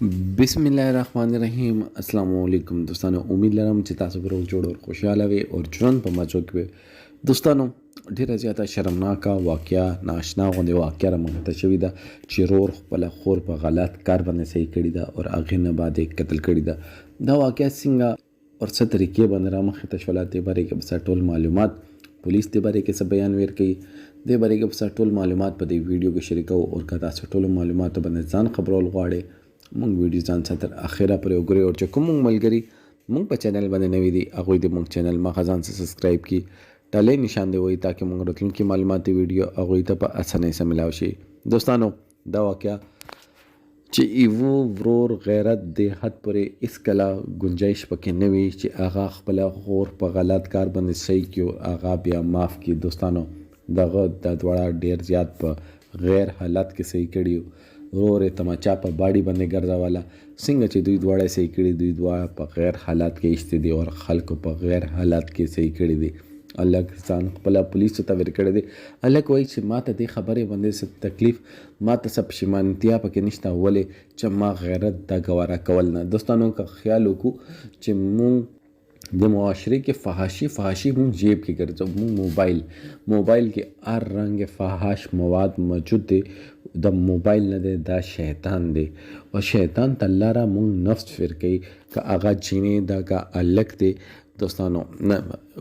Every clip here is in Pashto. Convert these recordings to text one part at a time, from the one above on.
बिस्मिल्लाहिर्रहमानिर्रहीम अस्सलाम वालेकुम दोस्तों, उम्मीद लरम چې تاسو به روغ جوړ او خوشاله وي او ژوند په مزو کې وي. دوستانو ډیره زیاته شرمناکه واقعیا ناشنا غوندې واقعیا رامنځته شوې ده چې رور خپله خور په غلط کار باندې صحیح کړې ده او هغې نه بعد یې قتل کړې ده. دا واقعیا څنګه اور څه طریقې باندې رامخې ته شوله دې بارے کې به ټول معلومات پولیس دې بارے کې څه بیان ورکوي دې بارے کې به ټول معلومات په دې ویډیو کې شریکو او که تاسو ټولو معلوماتو باندې ځان خبرول غواړئ مونږ ویډیو ځان سره تر اخره پورې وګورئ او چې کوم مونږ ملګري مونږ په چینل باندې نوي دي هغوی د مونږ چینل مخه ځان سره سبسکرایب کړي ډالۍ نشان دی وایي تاکہ مونږ راتلونکي معلوماتي ویډیو هغوی ته په اسانۍ سره ملاو شي. دوستانو دا واقعه چې ایوو ورور غیرت دې حد پورې هېڅ کله ګنجایش پکې نه وي چې هغه خپله خور په غلط کار باندې صحیح کړي هغه بیا معاف کړي. دوستانو دغه دا دواړه ډېر زیات په غیر حالت کې صحیح کړي ورور یې تماچا په باډي باندې ګرځوله څنګه چې دوی دواړه صحیح کړي دوی دواړه په غیر حالات کې ایستې دي او خلکو په غیر حالات کې صحیح کړي دي. الګ ځان خپله پولیسو ته ورکړی دی. الګ وایي چې ما ته دې خبرې باندې څه تکلیف ما ته څه پښیمانتیا پکې نشته ولې چې ما غیرت دا ګواره کول نه. دوستانو که خیال وکړو چې مونږ د معاشرے کې فحاشي مونږ جیب کې ګرځو مونږ موبایل کې هر رنګ فحاش مواد موجود دی. د موبایل نه دی دا شیطان دی او شیطان ته لاره مونږ نفس فر کوي که هغه جینې دا که الک دی. دوستانو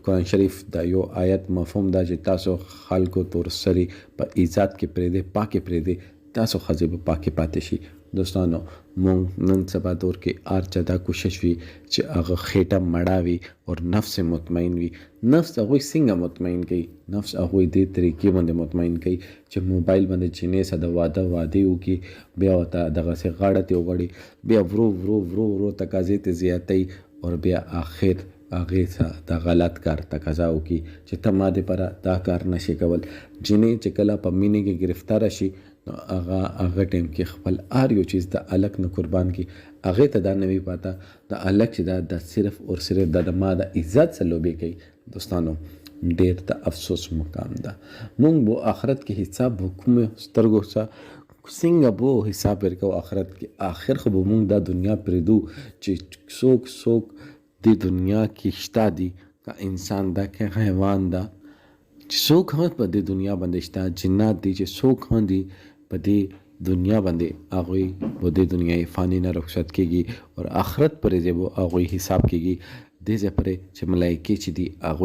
قرآن شریف دا یو آیت مفهوم دا چې تاسو خلکو تور سری په ایجاد کې پرېږدئ پاکې پرېږدئ تاسو ښځې به پاکې پاتې شي. دوستانو مونږ نن سبا دور کې هر چا دا کوشش وي چې هغه خېټه مړه وي او نفس مطمئن وي. نفس هغوی څنګه مطمئن کوي؟ نفس هغوی دې طریقې باندې مطمئن کوي چې موبایل باندې جینۍ سره د وعدې وکړي بیا ورته دغسې غاړه ترې وغړي بیا ورو تقاضې ته زیاتوي او بیا آخر هغې سره د غلط کار تقاضا وکړي چې ته ما دپاره دا کار نشي کول. جینۍ چې کله په مینې کې گرفتاره شي نو هغه ټایم کې خپل هر یو چیز د الک نه قربان کړي هغې ته دا نه وي پاته د الک چې دا صرف اور صرف د ما د عزت سره لوبې کوي. دوستانو ډېر د افسوس مقام ده. مونږ به آخرت کې حساب کومو سترګو سره څنګه به حساب ورکوو آخرت کې آخر خو به مونږ دا دنیا پرېږدو چې څوک د دنیا کې شته دي که انسان ده که حیوان ده چې څوک هم په دې دنیا باندې شته جنات دي چې څوک هم دي په دې دنیا باندې هغوی به دې دنیای فانی نه رخصت کېږي او آخرت پرې به هغوی حساب کېږي دې ځای پرې چې ملایکې چې دي هغوی